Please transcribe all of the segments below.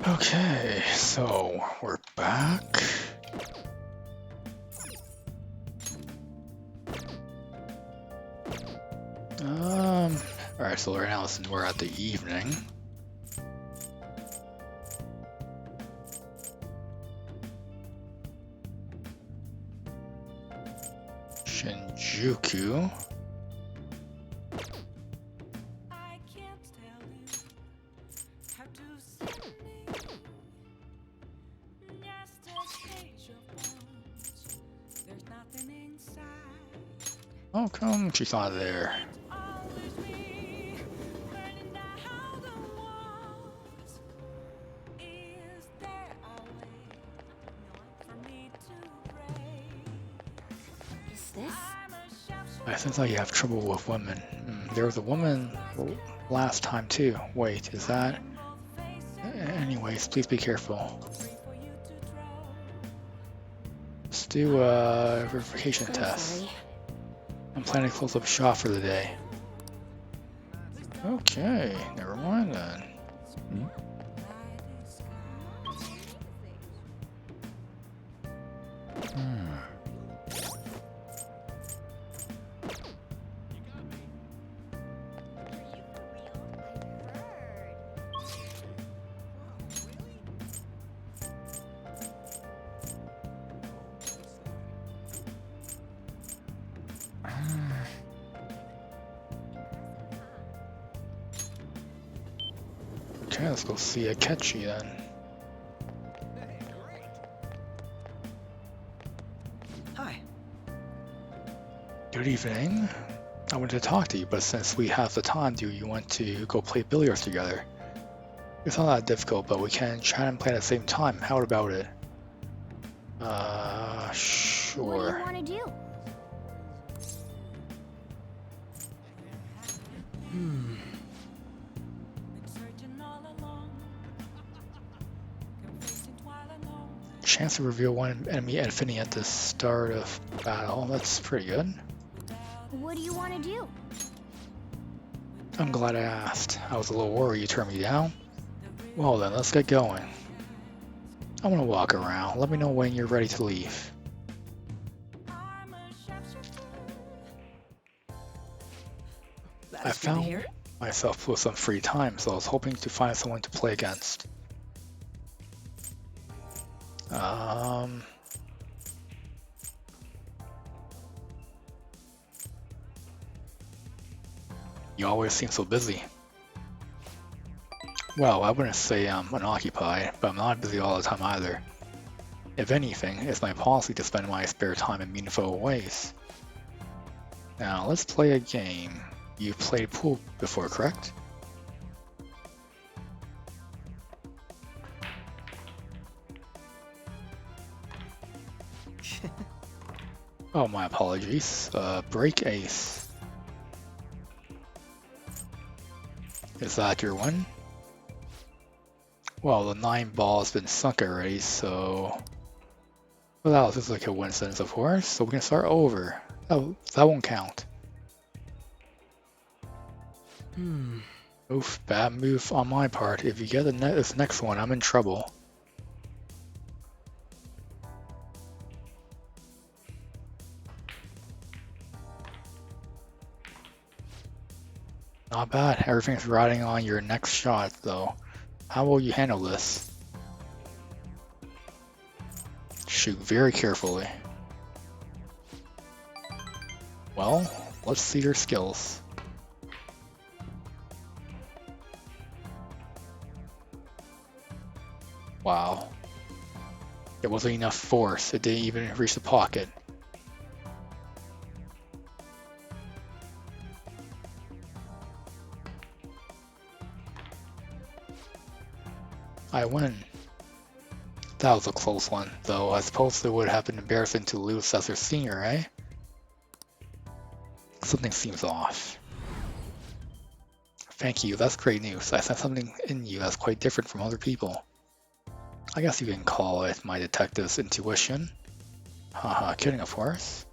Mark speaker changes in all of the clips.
Speaker 1: Okay, so we're back. Alright, so right now we're at the evening. Shinjuku. How come she's not there? I think that you have trouble with women. There was a woman last time too. Wait, is that? Anyways, please be careful. Let's do a verification test.
Speaker 2: Sorry.
Speaker 1: I'm planning to close up shop for the day. Okay, never mind then. Okay, let's go see Akechi then.
Speaker 3: Hi.
Speaker 1: Good evening. I wanted to talk to you, but since we have the time, do you want to go play billiards together? It's not that difficult, but we can chat and play at the same time. How about it?
Speaker 2: What do
Speaker 1: Sure.
Speaker 2: you want to do?
Speaker 1: Chance to reveal one enemy infinity at the start of battle. That's pretty good.
Speaker 2: What do you want to do?
Speaker 1: I'm glad I asked. I was a little worried you turned me down. Well then, let's get going. I want to walk around. Let me know when you're ready to leave. I
Speaker 3: That's good to
Speaker 1: found
Speaker 3: hear.
Speaker 1: myself with some free time, so I was hoping to find someone to play against. You always seem so busy. Well, I wouldn't say I'm unoccupied, but I'm not busy all the time either. If anything, it's my policy to spend my spare time in meaningful ways. Now, let's play a game. You've played pool before, correct? Oh, my apologies. Break ace. Is that your one? Well, the 9 ball has been sunk already, so... Well, that was just like a coincidence, of course, so we can start over. That won't count. Oof, bad move on my part. If you get this next one, I'm in trouble. Not bad. Everything's riding on your next shot, though. How will you handle this? Shoot very carefully. Well, let's see your skills. Wow. It wasn't enough force. It didn't even reach the pocket. I win. That was a close one, though I suppose it would have been embarrassing to lose as your senior, eh? Something seems off. Thank you, that's great news. I sense something in you that's quite different from other people. I guess you can call it my detective's intuition. Haha, kidding of course.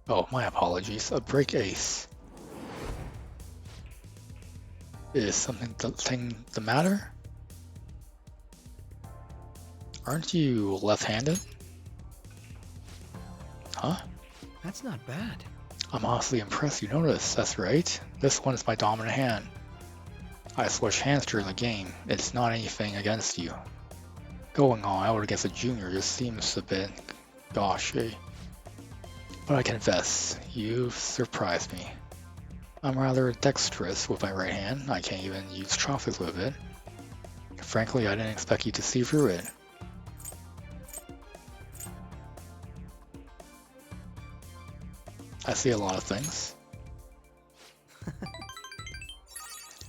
Speaker 1: Oh, my apologies. A break ace. Is something the matter? Aren't you left-handed? Huh?
Speaker 3: That's not bad.
Speaker 1: I'm honestly impressed you noticed. That's right. This one is my dominant hand. I switch hands during the game. It's not anything against you. Going all out against a junior just seems a bit gauche. But I confess, you've surprised me. I'm rather dexterous with my right hand. I can't even use chopsticks with it. Frankly, I didn't expect you to see through it. I see a lot of things.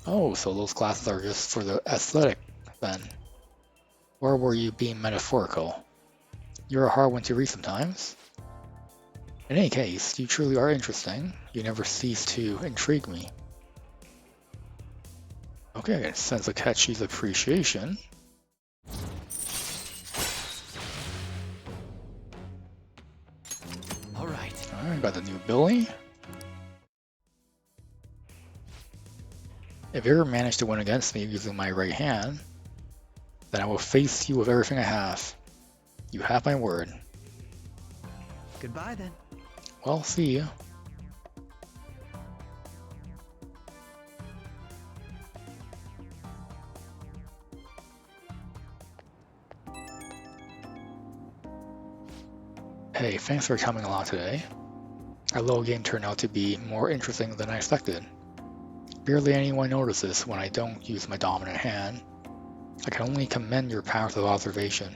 Speaker 1: Oh, so those glasses are just for the aesthetic, then. Or were you being metaphorical? You're a hard one to read sometimes. In any case, you truly are interesting. You never cease to intrigue me. Okay, sense of Ketchy's appreciation. Alright, got the new Billy. If you ever manage to win against me using my right hand, then I will face you with everything I have. You have my word.
Speaker 3: Goodbye then.
Speaker 1: Well, see you. Hey, thanks for coming along today. Our little game turned out to be more interesting than I expected. Barely anyone notices when I don't use my dominant hand. I can only commend your powers of observation.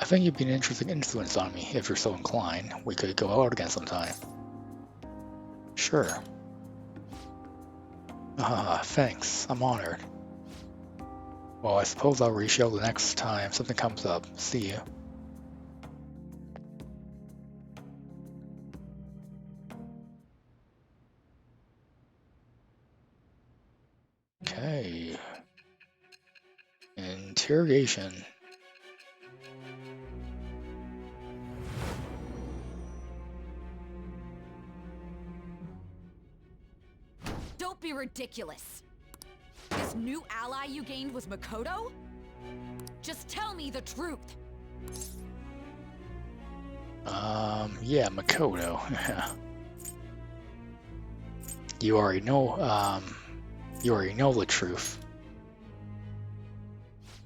Speaker 1: I think you'd be an interesting influence on me if you're so inclined. We could go out again sometime. Sure. Thanks. I'm honored. Well, I suppose I'll reach out the next time something comes up. See you. Okay. Interrogation.
Speaker 4: Don't be ridiculous. This new ally you gained was Makoto? Just tell me the truth.
Speaker 1: Yeah, Makoto. You already know, you already know the truth.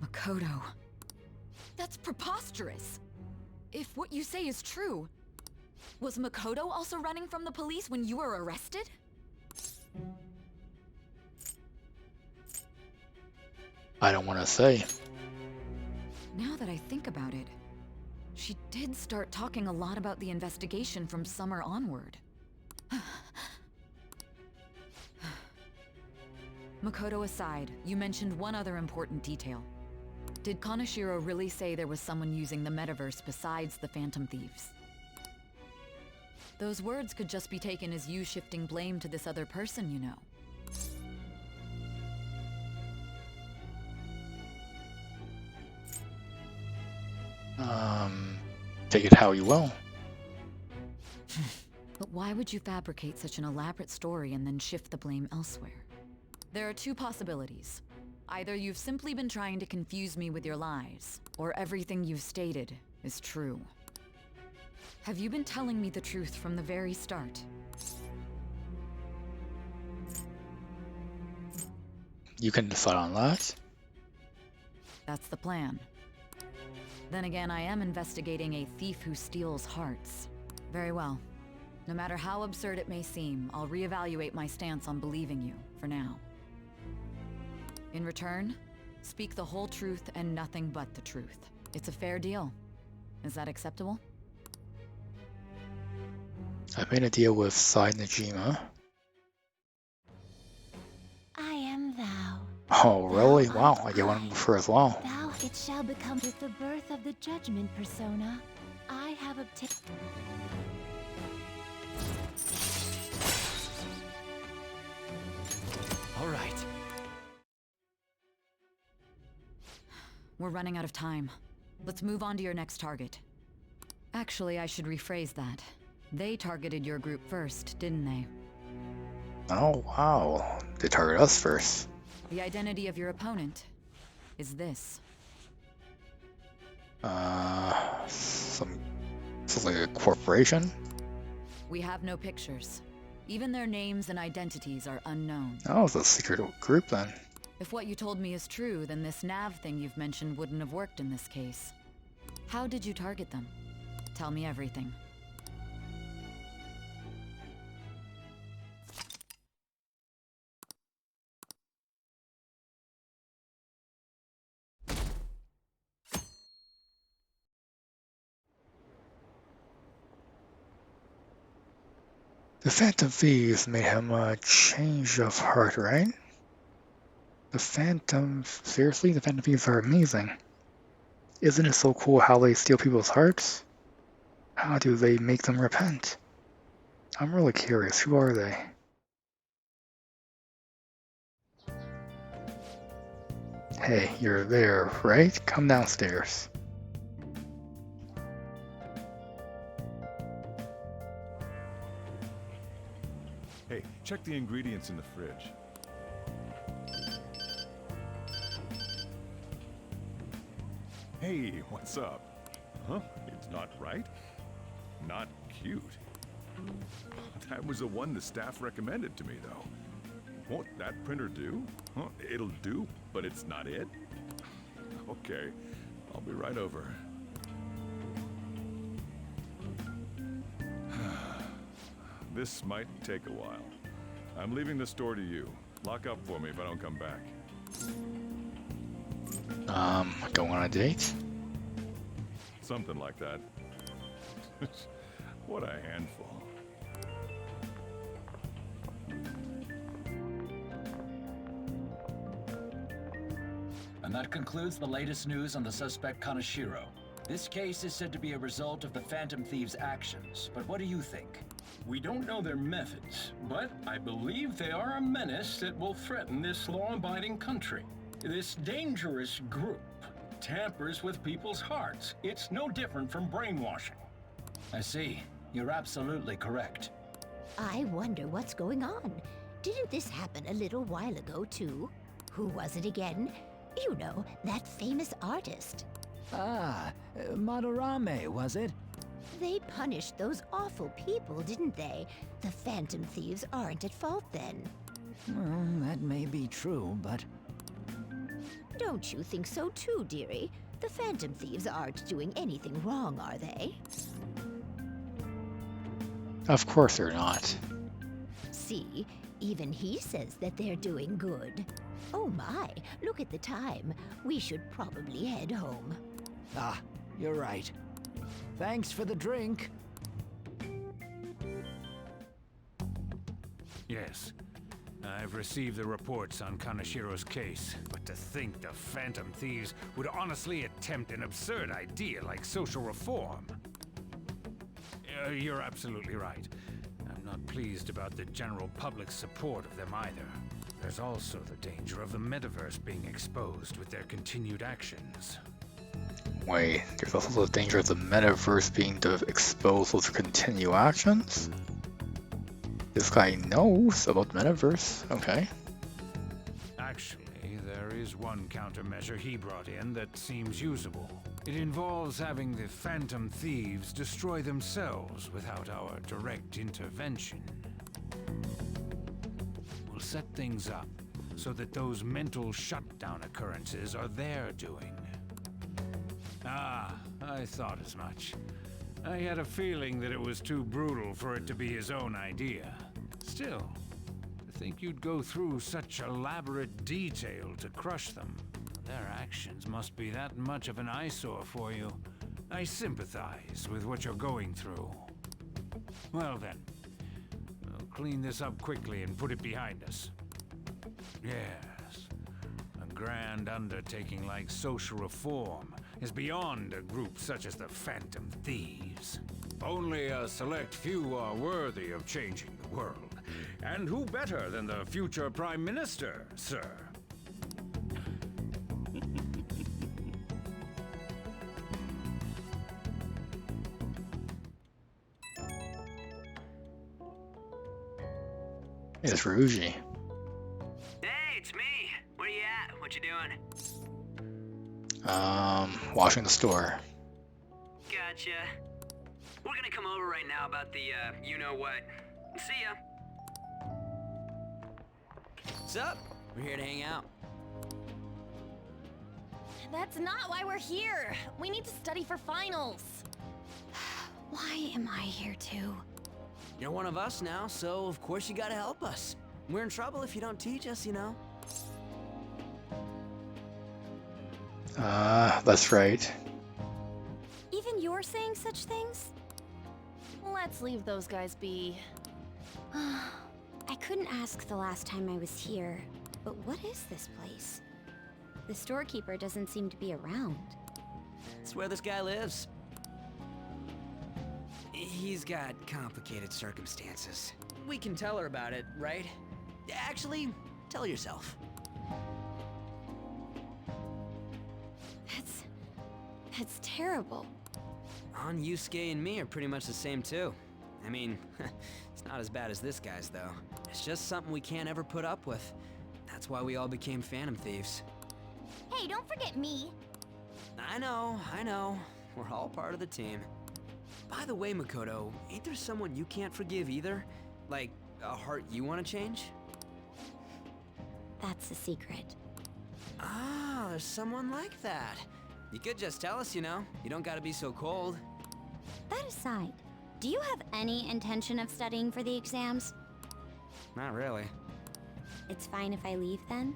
Speaker 4: Makoto. That's preposterous. If what you say is true, was Makoto also running from the police when you were arrested?
Speaker 1: I don't want to say.
Speaker 4: Now that I think about it, she did start talking a lot about the investigation from summer onward. Makoto aside, you mentioned one other important detail. Did Kaneshiro really say there was someone using the metaverse besides the Phantom Thieves? Those words could just be taken as you shifting blame to this other person, you know.
Speaker 1: Take it how you will.
Speaker 4: But why would you fabricate such an elaborate story and then shift the blame elsewhere? There are two possibilities. Either you've simply been trying to confuse me with your lies, or everything you've stated is true. Have you been telling me the truth from the very start?
Speaker 1: You can decide on that.
Speaker 4: That's the plan. Then again, I am investigating a thief who steals hearts. Very well. No matter how absurd it may seem, I'll reevaluate my stance on believing you, for now. In return, speak the whole truth and nothing but the truth. It's a fair deal. Is that acceptable?
Speaker 1: I made a deal with Sai Najima.
Speaker 2: I am thou.
Speaker 1: Oh, really? Wow, I get one for as well.
Speaker 2: Thou it shall become with the birth of the judgment persona. I have obtained.
Speaker 3: All right.
Speaker 4: We're running out of time. Let's move on to your next target. Actually, I should rephrase that. They targeted your group first, didn't they?
Speaker 1: Oh, wow. They target us first.
Speaker 4: The identity of your opponent is this.
Speaker 1: Some like a corporation?
Speaker 4: We have no pictures. Even their names and identities are unknown.
Speaker 1: That was a secret group then.
Speaker 4: If what you told me is true, then this nav thing you've mentioned wouldn't have worked in this case. How did you target them? Tell me everything.
Speaker 1: The Phantom Thieves made him a change of heart, right? The Phantom... Seriously? The Phantom Thieves are amazing. Isn't it so cool how they steal people's hearts? How do they make them repent? I'm really curious. Who are they? Hey, you're there, right? Come downstairs.
Speaker 5: Hey, check the ingredients in the fridge. Hey, what's up? Huh? It's not right? Not cute. That was the one the staff recommended to me, though. Won't that printer do? Huh? It'll do, but it's not it? Okay, I'll be right over. This might take a while. I'm leaving the store to you. Lock up for me if I don't come back.
Speaker 1: Going on a date?
Speaker 5: Something like that. What a handful.
Speaker 6: And that concludes the latest news on the suspect Kaneshiro. This case is said to be a result of the Phantom Thieves' actions, but what do you think?
Speaker 7: We don't know their methods, but I believe they are a menace that will threaten this law-abiding country. This dangerous group tampers with people's hearts. It's no different from brainwashing.
Speaker 6: I see. You're absolutely correct.
Speaker 2: I wonder what's going on. Didn't this happen a little while ago, too? Who was it again? You know, that famous artist.
Speaker 3: Ah, Madarame, was it?
Speaker 2: They punished those awful people, didn't they? The Phantom Thieves aren't at fault then.
Speaker 3: Well, that may be true, but...
Speaker 2: Don't you think so too, dearie? The Phantom Thieves aren't doing anything wrong, are they?
Speaker 1: Of course they're not.
Speaker 2: See, even he says that they're doing good. Oh my, look at the time. We should probably head home.
Speaker 3: Ah, you're right. Thanks for the drink.
Speaker 8: Yes. I've received the reports on Kaneshiro's case, but to think the Phantom Thieves would honestly attempt an absurd idea like social reform. You're absolutely right. I'm not pleased about the general public's support of them either. There's also the danger of the metaverse being exposed with their continued actions.
Speaker 1: Wait, there's also the danger of the metaverse being exposed with continued actions? This guy knows about the metaverse, okay.
Speaker 8: Actually, there is one countermeasure he brought in that seems usable. It involves having the Phantom Thieves destroy themselves without our direct intervention. We'll set things up so that those mental shutdown occurrences are their doing. Ah, I thought as much. I had a feeling that it was too brutal for it to be his own idea. Still, to think you'd go through such elaborate detail to crush them. Their actions must be that much of an eyesore for you. I sympathize with what you're going through. Well then, we'll clean this up quickly and put it behind us. Yes, a grand undertaking like social reform is beyond a group such as the Phantom Thieves. Only a select few are worthy of changing the world. And who better than the future Prime Minister, sir?
Speaker 1: It's Ryuji.
Speaker 9: Hey, it's me. Where you at? What you doing?
Speaker 1: Washing the store.
Speaker 9: gotcha. We're gonna come over right now about the, you-know-what. See ya.
Speaker 3: What's up? We're here to hang out.
Speaker 10: That's not why we're here. We need to study for finals.
Speaker 2: Why am I here too?
Speaker 3: You're one of us now, so of course you gotta help us. We're in trouble if you don't teach us, you know.
Speaker 1: That's right.
Speaker 10: Even you're saying such things? Let's leave those guys be.
Speaker 2: I couldn't ask the last time I was here, but what is this place? The storekeeper doesn't seem to be around.
Speaker 3: It's where this guy lives. He's got complicated circumstances. We can tell her about it, right? Actually, tell her yourself.
Speaker 2: That's terrible.
Speaker 3: On Yusuke and me are pretty much the same too. I mean, it's not as bad as this guy's though. It's just something we can't ever put up with. That's why we all became Phantom Thieves.
Speaker 10: Hey, don't forget me.
Speaker 3: I know. We're all part of the team. By the way, Makoto, ain't there someone you can't forgive either? Like, a heart you want to change?
Speaker 2: That's a secret.
Speaker 3: Ah, there's someone like that. You could just tell us, you know. You don't gotta be so cold.
Speaker 2: That aside, do you have any intention of studying for the exams?
Speaker 3: Not really.
Speaker 2: It's fine if I leave then?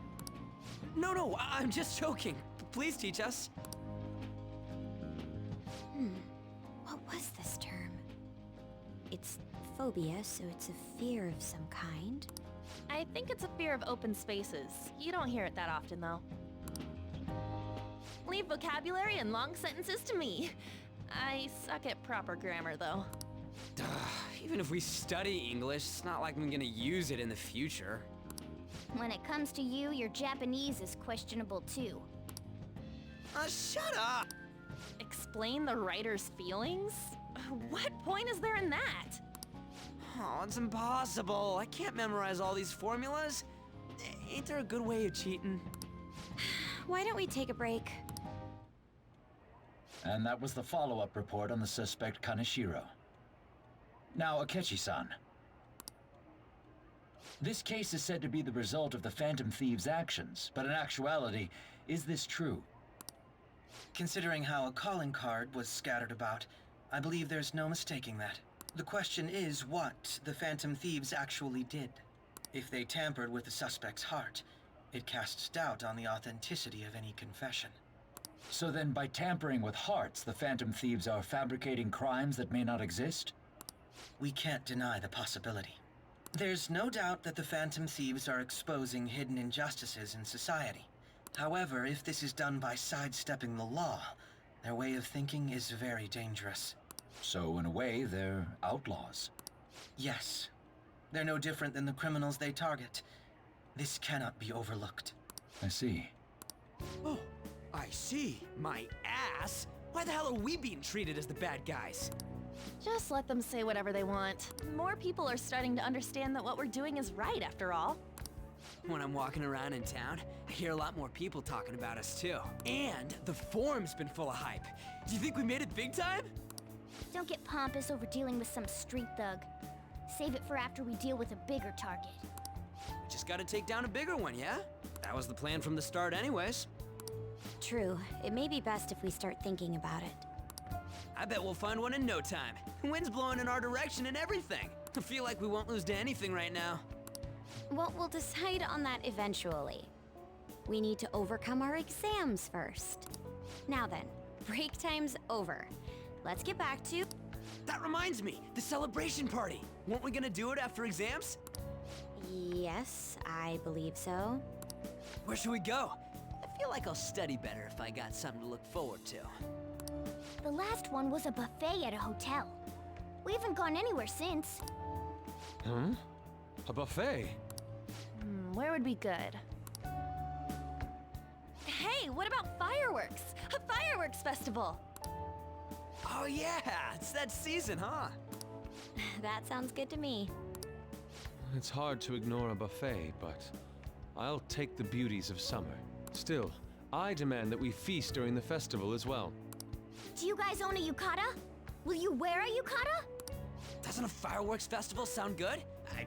Speaker 3: No, I'm just joking. Please teach us.
Speaker 2: What was this term? It's phobia, so it's a fear of some kind.
Speaker 10: I think it's a fear of open spaces. You don't hear it that often, though. Leave vocabulary and long sentences to me. I suck at proper grammar, though.
Speaker 3: Even if we study English, it's not like I'm gonna use it in the future.
Speaker 10: When it comes to you, your Japanese is questionable, too.
Speaker 3: Shut up!
Speaker 10: Explain the writer's feelings? What point is there in that?
Speaker 3: Oh, it's impossible. I can't memorize all these formulas. Ain't there a good way of cheating?
Speaker 2: Why don't we take a break?
Speaker 6: And that was the follow-up report on the suspect Kaneshiro. Now, Akechi-san. This case is said to be the result of the Phantom Thieves' actions, but in actuality, is this true?
Speaker 11: Considering how a calling card was scattered about, I believe there's no mistaking that. The question is what the Phantom Thieves actually did. If they tampered with the suspect's heart, it casts doubt on the authenticity of any confession.
Speaker 6: So then, by tampering with hearts, the Phantom Thieves are fabricating crimes that may not exist?
Speaker 11: We can't deny the possibility. There's no doubt that the Phantom Thieves are exposing hidden injustices in society. However, if this is done by sidestepping the law, their way of thinking is very dangerous.
Speaker 6: So, in a way, they're outlaws.
Speaker 11: Yes. They're no different than the criminals they target. This cannot be overlooked.
Speaker 6: I see.
Speaker 3: Oh, I see. My ass. Why the hell are we being treated as the bad guys?
Speaker 10: Just let them say whatever they want. More people are starting to understand that what we're doing is right, after all.
Speaker 3: When I'm walking around in town, I hear a lot more people talking about us too. And the forum's been full of hype. Do you think we made it big time?
Speaker 10: Don't get pompous over dealing with some street thug. Save it for after we deal with a bigger target.
Speaker 3: We just gotta take down a bigger one, yeah? That was the plan from the start anyways.
Speaker 2: True. It may be best if we start thinking about it.
Speaker 3: I bet we'll find one in no time. The wind's blowing in our direction and everything. I feel like we won't lose to anything right now.
Speaker 2: Well, we'll decide on that eventually. We need to overcome our exams first. Now then, break time's over. Let's get back to...
Speaker 3: That reminds me, the celebration party. Weren't we gonna do it after exams?
Speaker 2: Yes, I believe so.
Speaker 3: Where should we go? I feel like I'll study better if I got something to look forward to.
Speaker 10: The last one was a buffet at a hotel. We haven't gone anywhere since.
Speaker 8: Huh? A buffet?
Speaker 10: Where would be good? Hey, what about fireworks? A fireworks festival!
Speaker 3: Oh yeah, it's that season, huh?
Speaker 2: That sounds good to me.
Speaker 12: It's hard to ignore a buffet, but I'll take the beauties of summer. Still, I demand that we feast during the festival as well.
Speaker 10: Do you guys own a yukata? Will you wear a yukata?
Speaker 3: Doesn't a fireworks festival sound good?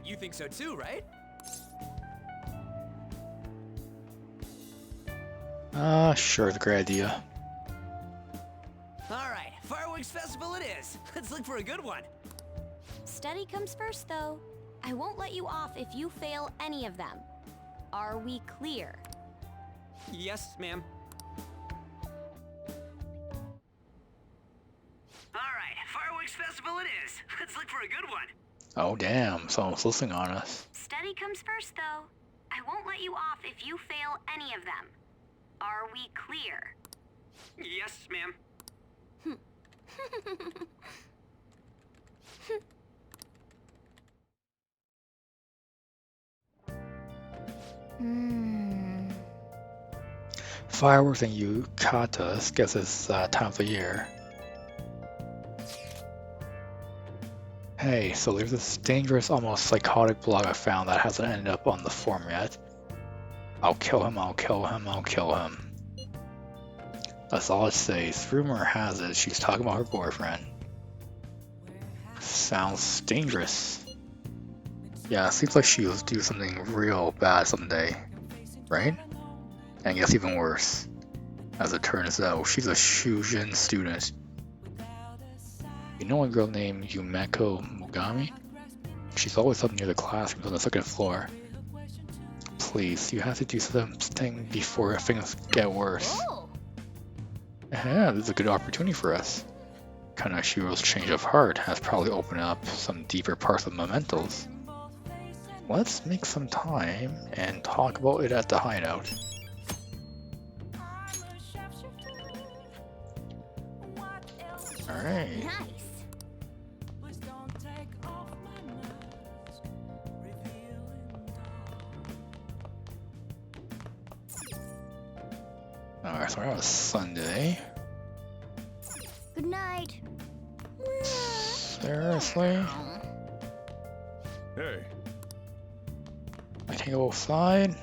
Speaker 3: You think so too, right?
Speaker 1: Sure, it's a great idea.
Speaker 3: Alright, fireworks festival it is. Let's look for a good one.
Speaker 2: Study comes first, though. I won't let you off if you fail any of them. Are we clear?
Speaker 3: Yes, ma'am.
Speaker 9: Alright, fireworks festival it is. Let's look for a good one.
Speaker 1: Oh damn, someone's listening on us.
Speaker 2: Study comes first, though. I won't let you off if you fail any of them. Are we clear?
Speaker 9: Yes, ma'am.
Speaker 1: Fireworks and yukatas, guess it's time of the year. Hey, so there's this dangerous, almost psychotic blog I found that hasn't ended up on the forum yet. I'll kill him, I'll kill him, I'll kill him. That's all it says. Rumor has it she's talking about her boyfriend. Sounds dangerous. Yeah, it seems like she'll do something real bad someday, right? And I guess even worse. As it turns out, she's a Shujin student. You know a girl named Yumeko Mogami? She's always up near the classrooms on the second floor. Please, you have to do something before things get worse. Yeah, this is a good opportunity for us. Kanashiro's change of heart has probably opened up some deeper parts of Mementos. Let's make some time and talk about it at the hideout. Alright.
Speaker 10: Nice.
Speaker 1: Alright, so that was Sunday.
Speaker 10: Good night.
Speaker 1: Seriously?
Speaker 5: Hey,
Speaker 1: I can go outside?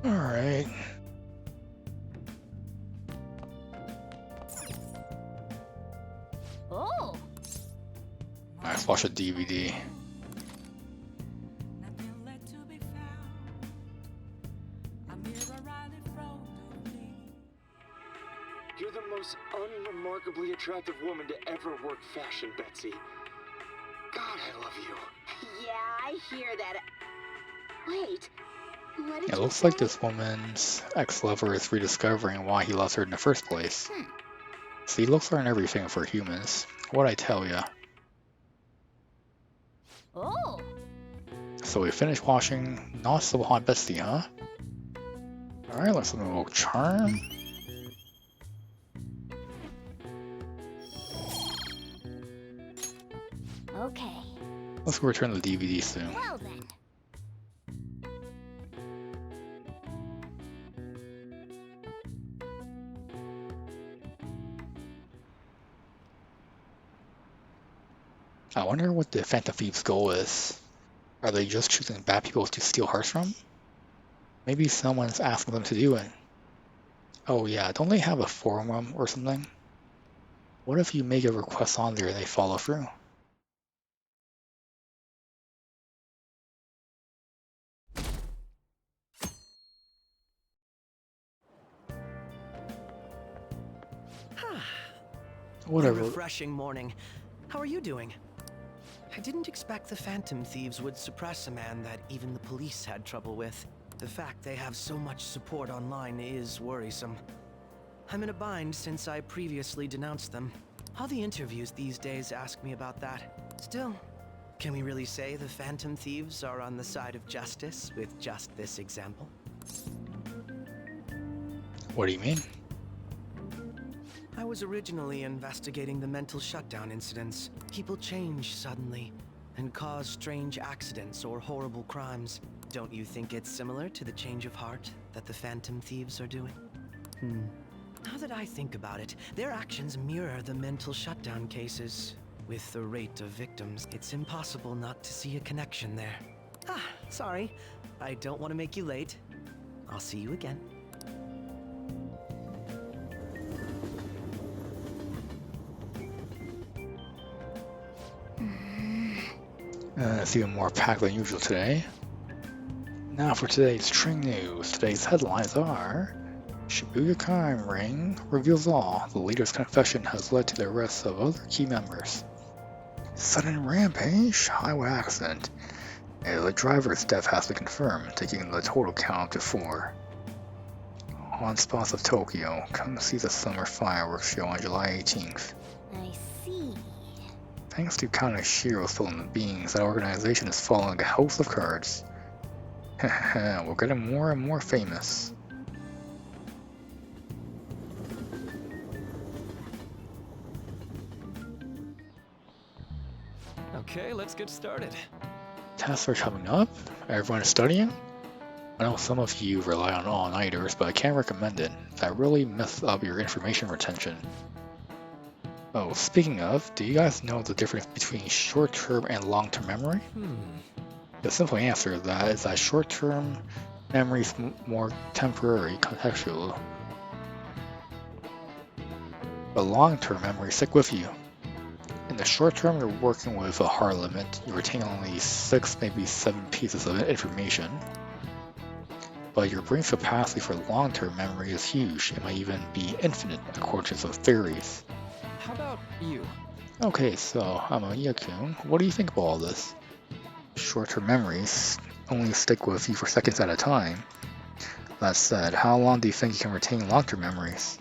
Speaker 1: Alright.
Speaker 10: Oh.
Speaker 1: Let's watch a DVD.
Speaker 13: You're the most unremarkably attractive woman to ever work fashion, Betsy. God, I love you.
Speaker 14: Yeah, I hear that. Wait, what did
Speaker 1: It
Speaker 14: you
Speaker 1: looks
Speaker 14: say?
Speaker 1: like this woman's ex-lover is rediscovering why he loves her in the first place. See, looks aren't everything for humans. What'd I tell ya?
Speaker 10: Oh.
Speaker 1: So we finished watching Not So Hot Betsy, huh? Alright, let's move Charm.
Speaker 10: Okay.
Speaker 1: Let's return the DVD soon.
Speaker 10: Well then.
Speaker 1: I wonder what the Phantom Thieves' goal is. Are they just choosing bad people to steal hearts from? Maybe someone's asking them to do it. Oh yeah, don't they have a forum or something? What if you make a request on there and they follow through? Whatever.
Speaker 15: A refreshing morning. How are you doing? I didn't expect the Phantom Thieves would suppress a man that even the police had trouble with. The fact they have so much support online is worrisome. I'm in a bind since I previously denounced them. All the interviews these days ask me about that. Still, can we really say the Phantom Thieves are on the side of justice with just this example?
Speaker 1: What do you mean?
Speaker 15: I was originally investigating the mental shutdown incidents. People change suddenly and cause strange accidents or horrible crimes. Don't you think it's similar to the change of heart that the Phantom Thieves are doing? Now that I think about it, their actions mirror the mental shutdown cases. With the rate of victims, it's impossible not to see a connection there. Sorry. I don't want to make you late. I'll see you again.
Speaker 1: It's even more packed than usual today. Now for today's Tring News. Today's headlines are: Shibuya Crime Ring reveals all. The leader's confession has led to the arrest of other key members. Sudden rampage, highway accident. The driver's death has been confirmed, taking the total count to 4. On spots of Tokyo, come see the summer fireworks show on July 18th.
Speaker 10: I see.
Speaker 1: Thanks to Kaneshiro spilling the beans, that organization is following a house of cards. We're getting more and more famous.
Speaker 3: Okay, let's get started.
Speaker 1: Tests are coming up. Everyone is studying. I know some of you rely on all-nighters, but I can't recommend it. That really messes up your information retention. Oh, speaking of, do you guys know the difference between short-term and long-term memory? The simple answer to that is that short-term memory is more temporary, contextual. But long-term memory stick with you. In the short term, you're working with a hard limit. You retain only 6, maybe 7 pieces of information. But your brain's capacity for long-term memory is huge. It might even be infinite, according to some theories.
Speaker 3: How about you?
Speaker 1: Okay, so Amaya-kun, what do you think about all this? Short-term memories only stick with you for seconds at a time. That said, how long do you think you can retain long-term memories?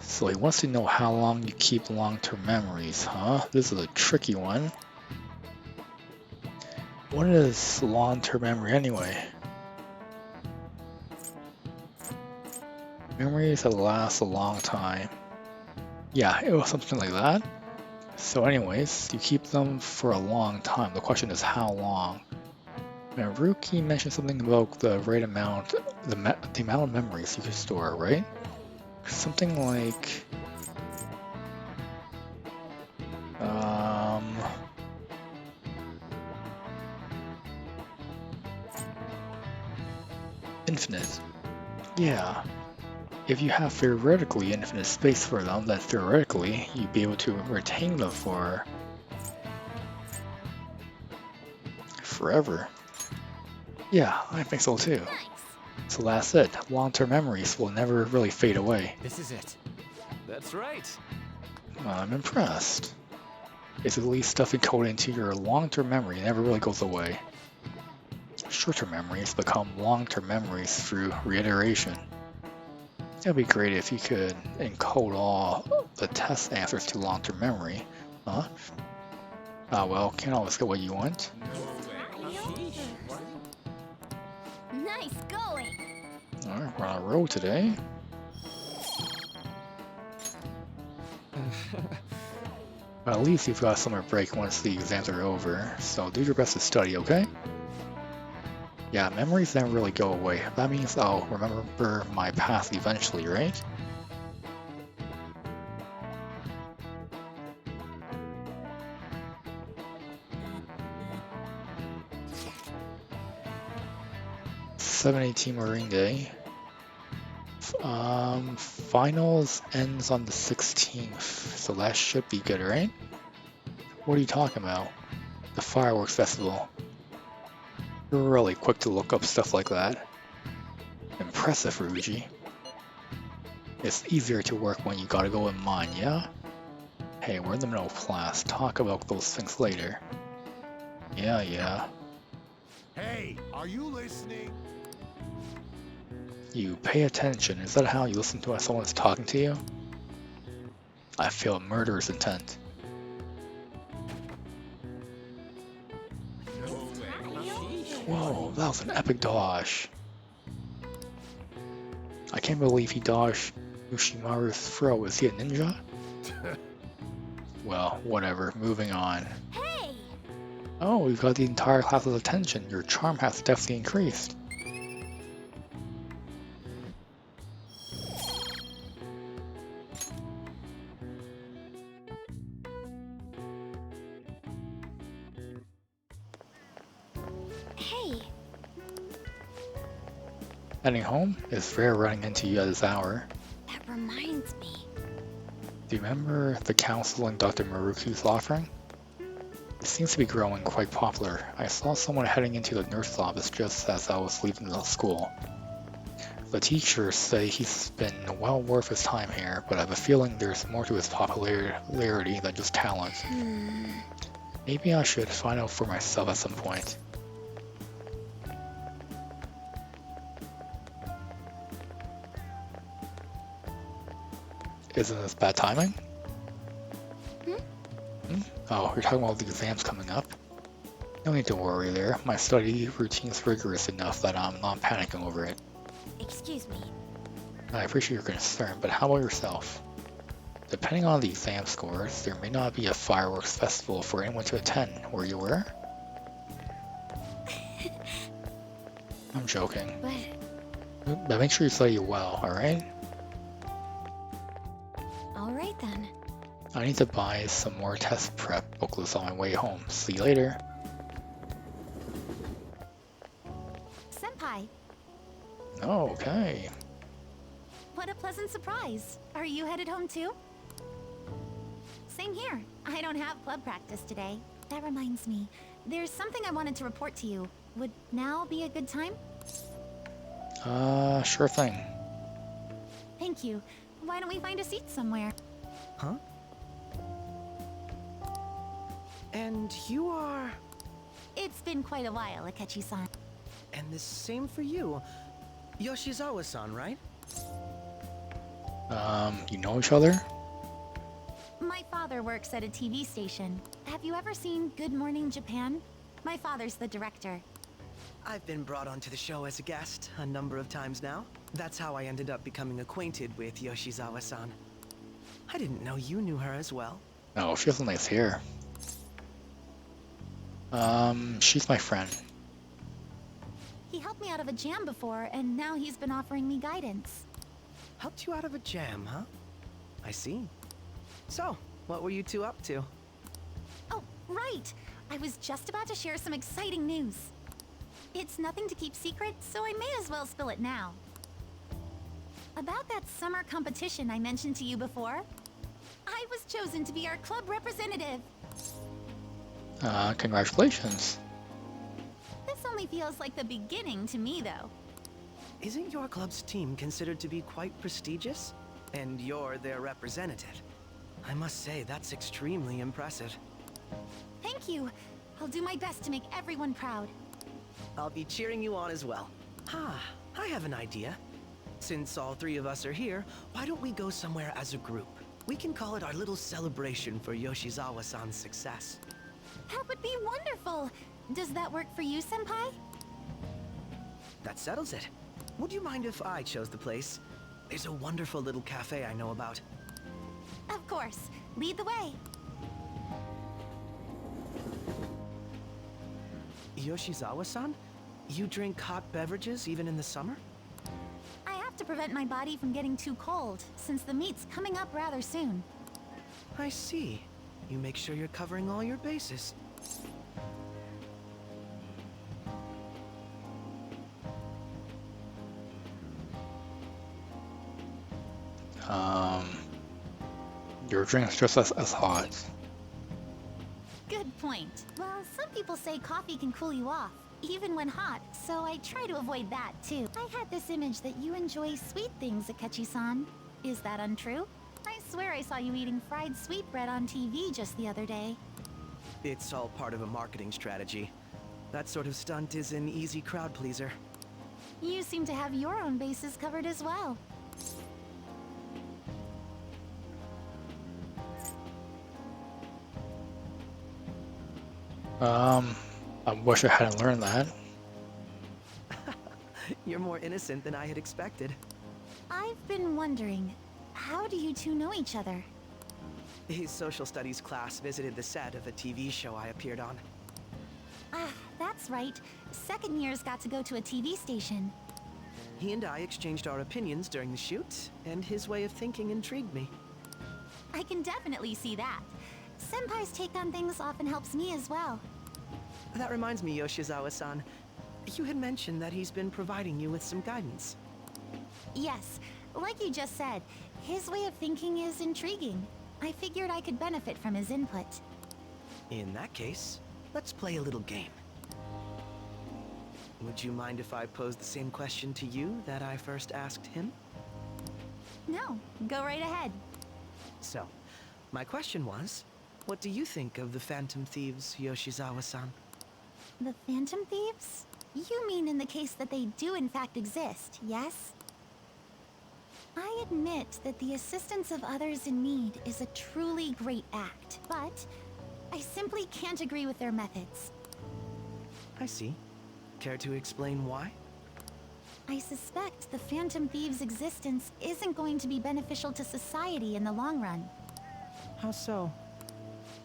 Speaker 1: So he wants to know how long you keep long-term memories, huh? This is a tricky one. What is long-term memory anyway? Memories that last a long time. Yeah, it was something like that. So anyways, you keep them for a long time. The question is how long? Now, Ruki mentioned something about the right amount, the amount of memories you can store, right? Something like infinite. Yeah. If you have theoretically infinite space for them, then theoretically you'd be able to retain them for forever. Yeah, I think so too. So that's it. Long-term memories will never really fade away.
Speaker 3: This is it. That's right.
Speaker 1: I'm impressed. Basically, stuff encoded into your long-term memory never really goes away. Short-term memories become long-term memories through reiteration. It'd be great if you could encode all the test answers to long-term memory, huh? Well, can't always get what you want.
Speaker 10: Nice going.
Speaker 1: Alright, we're on a roll today. Well, at least you've got summer break once the exams are over, so do your best to study, okay? Yeah, memories never really go away. That means I'll remember my past eventually, right? '18 Marine Day. Finals ends on the 16th, so that should be good, right? What are you talking about? The fireworks festival. You're really quick to look up stuff like that. Impressive, Ryuji. It's easier to work when you gotta go in mind, yeah? Hey, we're in the middle of class. Talk about those things later. Yeah.
Speaker 8: Hey, are you listening?
Speaker 1: You pay attention. Is that how you listen to when someone's talking to you? I feel murderous intent. Whoa, that was an epic dodge. I can't believe he dodged Yoshimaru's throw. Is he a ninja? Well, whatever. Moving on.
Speaker 10: Hey!
Speaker 1: Oh, we've got the entire class's attention. Your charm has definitely increased.
Speaker 10: Hey!
Speaker 1: Heading home? It's rare running into you at this hour.
Speaker 10: That reminds me.
Speaker 1: Do you remember the counseling Dr. Maruku's offering? It seems to be growing quite popular. I saw someone heading into the nurse's office just as I was leaving the school. The teachers say he's been well worth his time here, but I have a feeling there's more to his popularity than just talent. Maybe I should find out for myself at some point. Isn't this bad timing? Oh, you're talking about the exams coming up? No need to worry there. My study routine's rigorous enough that I'm not panicking over it.
Speaker 2: Excuse me.
Speaker 1: I appreciate your concern, but how about yourself? Depending on the exam scores, there may not be a fireworks festival for anyone to attend. Were you aware? I'm joking. But make sure you study well, alright?
Speaker 2: Alright then.
Speaker 1: I need to buy some more test prep booklets on my way home. See you later.
Speaker 16: Senpai,
Speaker 1: Oh, okay.
Speaker 16: what a pleasant surprise. Are you headed home too? Same here. I don't have club practice today. That reminds me, there's something I wanted to report to you. Would now be a good time?
Speaker 1: Sure thing.
Speaker 16: Thank you. Why don't we find a seat somewhere?
Speaker 15: Huh? And you are...
Speaker 16: It's been quite a while, Akechi-san.
Speaker 15: And the same for you. Yoshizawa-san, right?
Speaker 1: You know each other?
Speaker 16: My father works at a TV station. Have you ever seen Good Morning Japan? My father's the director.
Speaker 15: I've been brought onto the show as a guest a number of times now. That's how I ended up becoming acquainted with Yoshizawa-san. I didn't know you knew her as well.
Speaker 1: Oh, she has a nice hair. She's my friend.
Speaker 16: He helped me out of a jam before, and now he's been offering me guidance.
Speaker 15: Helped you out of a jam, huh? I see. So, what were you two up to?
Speaker 16: Oh, right! I was just about to share some exciting news. It's nothing to keep secret, so I may as well spill it now. About that summer competition I mentioned to you before, I was chosen to be our club representative.
Speaker 1: Congratulations.
Speaker 16: This only feels like the beginning to me, though.
Speaker 15: Isn't your club's team considered to be quite prestigious? And you're their representative. I must say, that's extremely impressive.
Speaker 16: Thank you. I'll do my best to make everyone proud.
Speaker 15: I'll be cheering you on as well. I have an idea. Since all three of us are here, why don't we go somewhere as a group? We can call it our little celebration for Yoshizawa-san's success.
Speaker 16: That would be wonderful! Does that work for you, Senpai?
Speaker 15: That settles it. Would you mind if I chose the place? There's a wonderful little cafe I know about.
Speaker 16: Of course. Lead the way.
Speaker 15: Yoshizawa-san? You drink hot beverages even in the summer?
Speaker 16: I have to prevent my body from getting too cold, since the meet's coming up rather soon.
Speaker 15: I see. You make sure you're covering all your bases.
Speaker 1: Your drink's just as hot.
Speaker 16: Good point. Well, some people say coffee can cool you off, even when hot, so I try to avoid that too. I had this image that you enjoy sweet things, Akechi-san. Is that untrue? I swear I saw you eating fried sweetbread on TV just the other day.
Speaker 15: It's all part of a marketing strategy. That sort of stunt is an easy crowd pleaser.
Speaker 16: You seem to have your own bases covered as well.
Speaker 1: I wish I hadn't learned that.
Speaker 15: You're more innocent than I had expected.
Speaker 16: I've been wondering, how do you two know each other?
Speaker 15: His social studies class visited the set of a TV show I appeared on.
Speaker 16: Ah, that's right. Second years got to go to a TV station.
Speaker 15: He and I exchanged our opinions during the shoot, and his way of thinking intrigued me.
Speaker 16: I can definitely see that. Senpai's take on things often helps me as well.
Speaker 15: That reminds me, Yoshizawa-san. You had mentioned that he's been providing you with some guidance.
Speaker 16: Yes, like you just said, his way of thinking is intriguing. I figured I could benefit from his input.
Speaker 15: In that case, let's play a little game. Would you mind if I pose the same question to you that I first asked him?
Speaker 16: No, go right ahead.
Speaker 15: So, my question was, what do you think of the Phantom Thieves, Yoshizawa-san?
Speaker 16: The Phantom Thieves? You mean in the case that they do in fact exist, yes? I admit that the assistance of others in need is a truly great act, but I simply can't agree with their methods.
Speaker 15: I see. Care to explain why?
Speaker 16: I suspect the Phantom Thieves' existence isn't going to be beneficial to society in the long run.
Speaker 15: How so?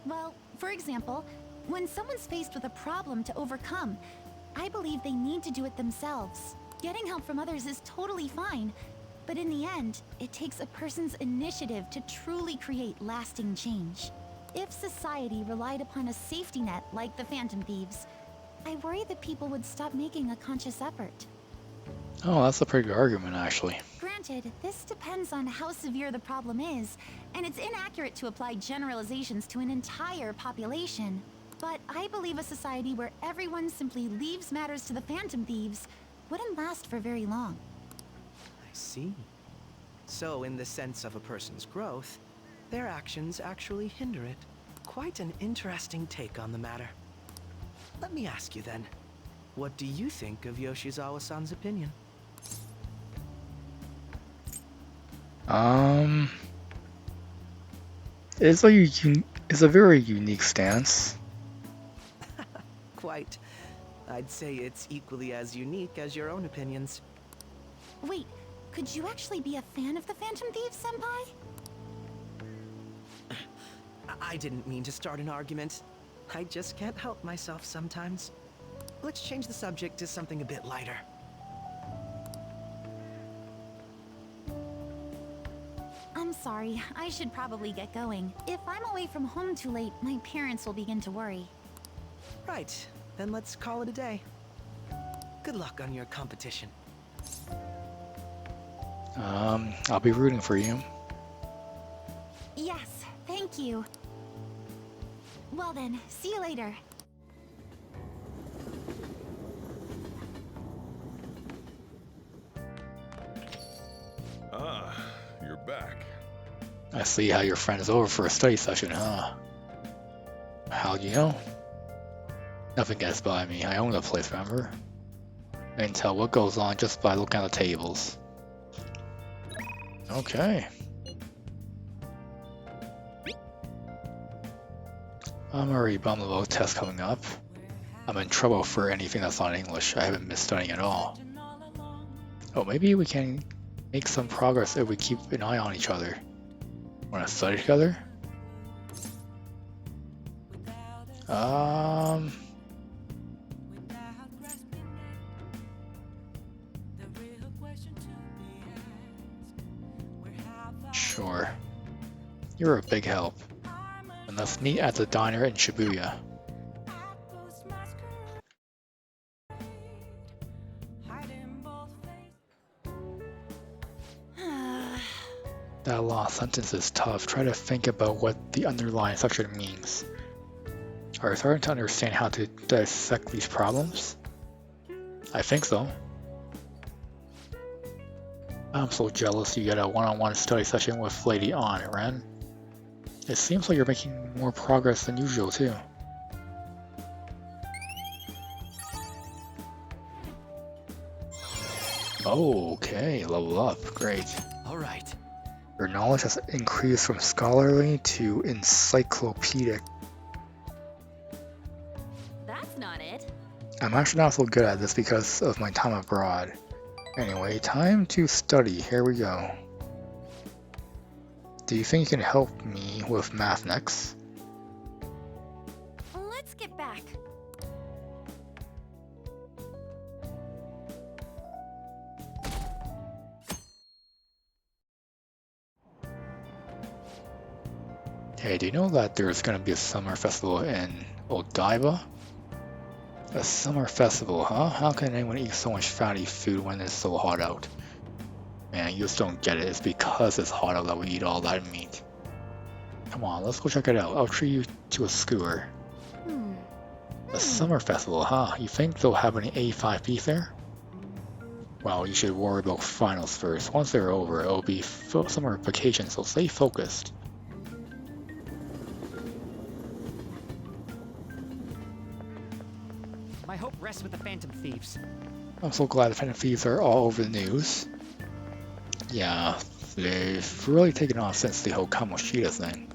Speaker 16: Well, for example, when someone's faced with a problem to overcome, I believe they need to do it themselves. Getting help from others is totally fine, but in the end, it takes a person's initiative to truly create lasting change. If society relied upon a safety net like the Phantom Thieves, I worry that people would stop making a conscious effort.
Speaker 1: Oh, that's a pretty good argument, actually.
Speaker 16: Granted, this depends on how severe the problem is, and it's inaccurate to apply generalizations to an entire population. But I believe a society where everyone simply leaves matters to the Phantom Thieves wouldn't last for very long.
Speaker 15: I see. So, in the sense of a person's growth, their actions actually hinder it. Quite an interesting take on the matter. Let me ask you then, what do you think of Yoshizawa-san's opinion?
Speaker 1: It's a very unique stance.
Speaker 15: Quite. I'd say it's equally as unique as your own opinions.
Speaker 16: Wait, could you actually be a fan of the Phantom Thieves, Senpai?
Speaker 15: I didn't mean to start an argument. I just can't help myself sometimes. Let's change the subject to something a bit lighter.
Speaker 16: I'm sorry, I should probably get going. If I'm away from home too late, my parents will begin to worry.
Speaker 15: Right, then let's call it a day. Good luck on your competition.
Speaker 1: I'll be rooting for you.
Speaker 16: Yes, thank you. Well then, see you later.
Speaker 5: Ah, you're back.
Speaker 1: I see how your friend is over for a study session, huh? How'd you know? Nothing gets by me. I own the place, remember? I can tell what goes on just by looking at the tables. Okay. I'm already bummed about tests coming up. I'm in trouble for anything that's not English. I haven't been studying at all. Oh, maybe we can make some progress if we keep an eye on each other. Wanna study together? Sure. You're a big help. And let's meet at the diner in Shibuya. That last sentence is tough. Try to think about what the underlying section means. Are you starting to understand how to dissect these problems? I think so. I'm so jealous you get a one-on-one study session with Lady Ann, Ren. It seems like you're making more progress than usual, too. Oh, okay, level up, great.
Speaker 15: Alright.
Speaker 1: Your knowledge has increased from scholarly to encyclopedic.
Speaker 2: That's not it.
Speaker 1: I'm actually not so good at this because of my time abroad. Anyway, time to study. Here we go. Do you think you can help me with math next?
Speaker 2: Let's get back.
Speaker 1: Hey, do you know that there's gonna be a summer festival in Odaiba? A summer festival, huh? How can anyone eat so much fatty food when it's so hot out? Man, you just don't get it. It's because it's hot out that we eat all that meat. Come on, let's go check it out. I'll treat you to a skewer. A summer festival, huh? You think they'll have any A5P there? Well, you should worry about finals first. Once they're over, it'll be summer vacation, so stay focused.
Speaker 17: My hope rests with the Phantom Thieves.
Speaker 1: I'm so glad the Phantom Thieves are all over the news. Yeah, they've really taken off since the whole Kamoshida thing.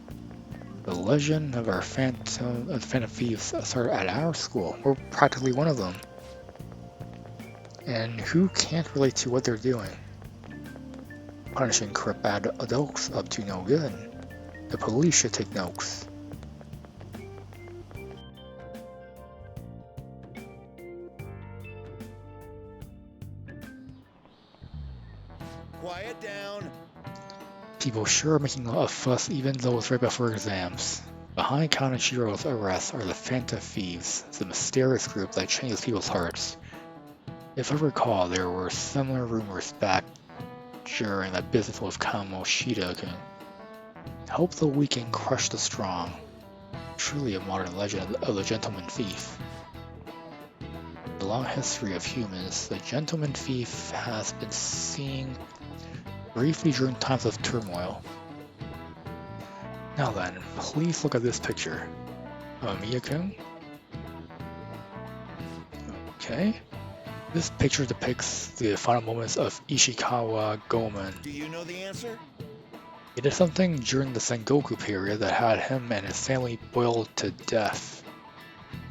Speaker 1: The legend of our Phantom Thieves started at our school. We're practically one of them. And who can't relate to what they're doing? Punishing corrupt bad adults up to no good. The police should take notes.
Speaker 18: Quiet down.
Speaker 1: People sure are making a fuss even though it's right before exams. Behind Kanashiro's arrest are the Phantom Thieves, the mysterious group that changes people's hearts. If I recall, there were similar rumors back during that business with Kamoshida-kun. Hope the weak can crush the strong. Truly a modern legend of the Gentleman Thief. In the long history of humans, the Gentleman Thief has been seen briefly during times of turmoil. Now then, please look at this picture. Miyakun? Okay. This picture depicts the final moments of Ishikawa Goemon.
Speaker 18: Do you know the answer?
Speaker 1: He did something during the Sengoku period that had him and his family boiled to death.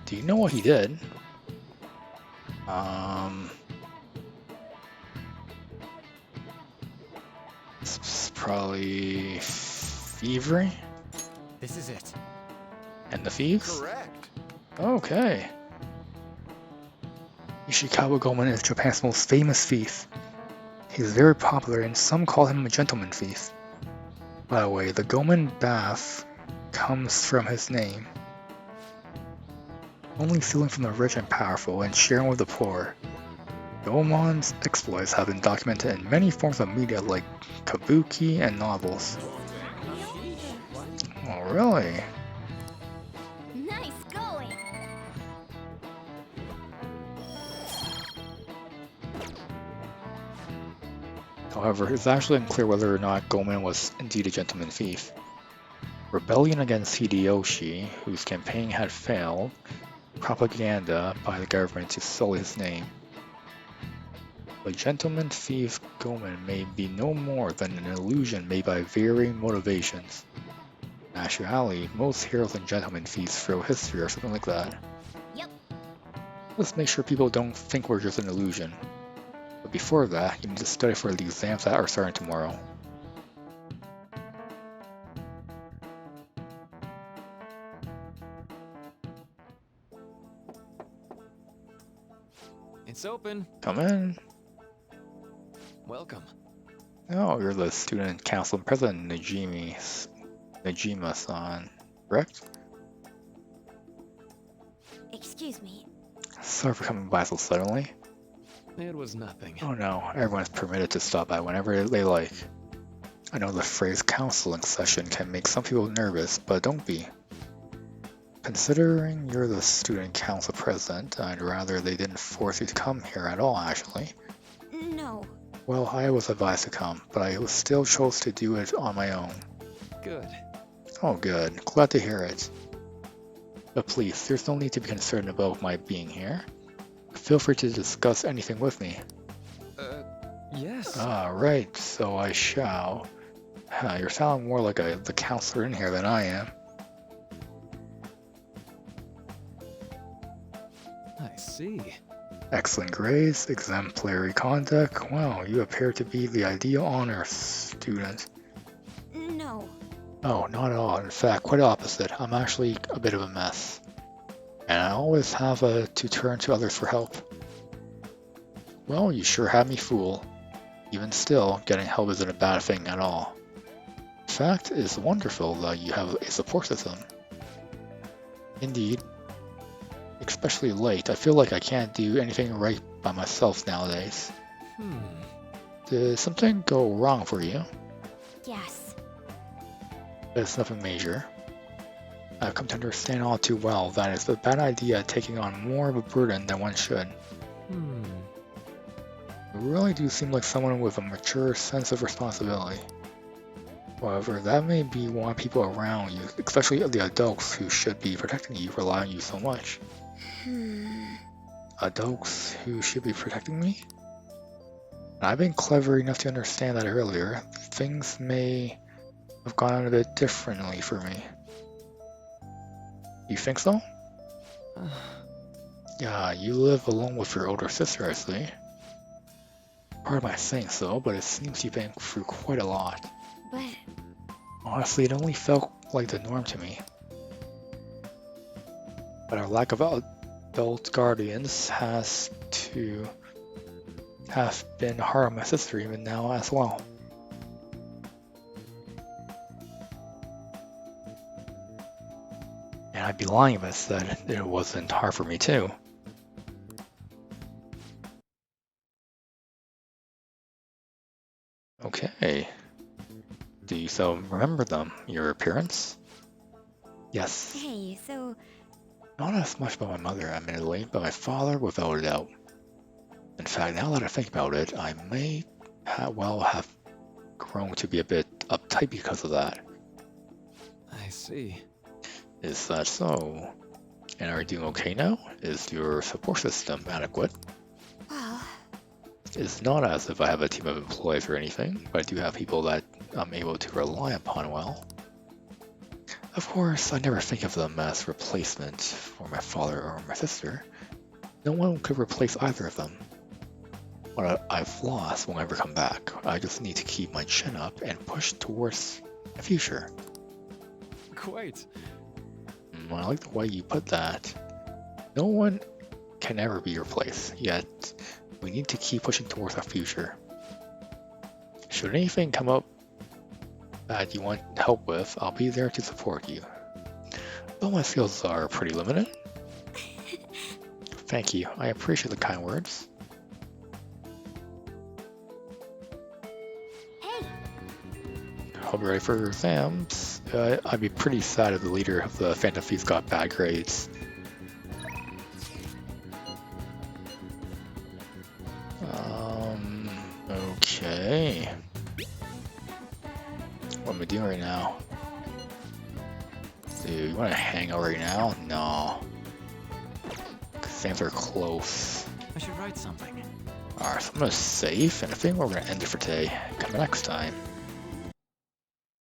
Speaker 1: Do you know what he did? It's probably thievery?
Speaker 17: This is it.
Speaker 1: And the thieves?
Speaker 18: Correct.
Speaker 1: Okay. Ishikawa Goemon is Japan's most famous thief. He is very popular and some call him a gentleman thief. By the way, the Goemon bath comes from his name. Only stealing from the rich and powerful and sharing with the poor. Goemon's exploits have been documented in many forms of media like kabuki and novels. Oh, really?
Speaker 10: Nice going.
Speaker 1: However, it's actually unclear whether or not Goemon was indeed a gentleman thief. Rebellion against Hideyoshi, whose campaign had failed, propaganda by the government to sully his name. The gentleman thief Goemon may be no more than an illusion made by varying motivations. In actuality, most heroes and gentleman thieves throughout history or something like that.
Speaker 10: Yep.
Speaker 1: Let's make sure people don't think we're just an illusion. But before that, you need to study for the exams that are starting tomorrow.
Speaker 12: It's open.
Speaker 1: Come in.
Speaker 12: Welcome.
Speaker 1: Oh, you're the student council president, Najima-san, correct?
Speaker 2: Excuse me.
Speaker 1: Sorry for coming by so suddenly.
Speaker 12: It was nothing.
Speaker 1: Oh no, everyone's permitted to stop by whenever they like. I know the phrase counseling session can make some people nervous, but don't be. Considering you're the student council president, I'd rather they didn't force you to come here at all, actually.
Speaker 2: No.
Speaker 1: Well, I was advised to come, but I still chose to do it on my own.
Speaker 12: Good.
Speaker 1: Oh good, glad to hear it. But please, there's no need to be concerned about my being here. Feel free to discuss anything with me.
Speaker 12: Yes.
Speaker 1: Ah, right, so I shall. You're sounding more like the counselor in here than I am.
Speaker 12: I see.
Speaker 1: Excellent grades, exemplary conduct. Wow, you appear to be the ideal honor student.
Speaker 2: No.
Speaker 1: Oh, not at all. In fact, quite opposite. I'm actually a bit of a mess. And I always have to turn to others for help. Well, you sure had me fooled. Even still, getting help isn't a bad thing at all. In fact, it's wonderful that you have a support system. Indeed. Especially late, I feel like I can't do anything right by myself nowadays. Did something go wrong for you?
Speaker 2: Yes.
Speaker 1: It's nothing major. I've come to understand all too well that it's a bad idea taking on more of a burden than one should. You really do seem like someone with a mature sense of responsibility. However, that may be why people around you, especially the adults who should be protecting you, rely on you so much. Adults who should be protecting me? I've been clever enough to understand that earlier. Things may have gone a bit differently for me. You think so? Yeah, you live alone with your older sister, I see. Pardon my saying so, but it seems you've been through quite a lot.
Speaker 2: But...
Speaker 1: honestly, it only felt like the norm to me. But our lack of adult guardians has been hard on my sister even now as well. And I'd be lying if I said it wasn't hard for me too. Okay. Do you still remember them? Your appearance? Yes.
Speaker 2: Hey, so...
Speaker 1: not as much by my mother, admittedly, but my father, without a doubt. In fact, now that I think about it, I may well have grown to be a bit uptight because of that.
Speaker 12: I see.
Speaker 1: Is that so? And are you doing okay now? Is your support system adequate?
Speaker 2: Well...
Speaker 1: it's not as if I have a team of employees or anything, but I do have people that I'm able to rely upon well. Of course, I never think of them as replacement for my father or my sister. No one could replace either of them. What I've lost won't ever come back. I just need to keep my chin up and push towards the future.
Speaker 12: Quite.
Speaker 1: I like the way you put that. No one can ever be replaced, yet we need to keep pushing towards our future. Should anything come up that you want help with, I'll be there to support you. Though my skills are pretty limited. Thank you, I appreciate the kind words.
Speaker 10: Hey!
Speaker 1: Hope you're ready for your exams. I'd be pretty sad if the leader of the Phantom Thieves got bad grades. Okay. What am I doing right now? Dude, you want to hang out right now? No. Exams are close.
Speaker 17: I should write something.
Speaker 1: Alright, so I'm gonna save, and I think we're gonna end it for today. Come next time.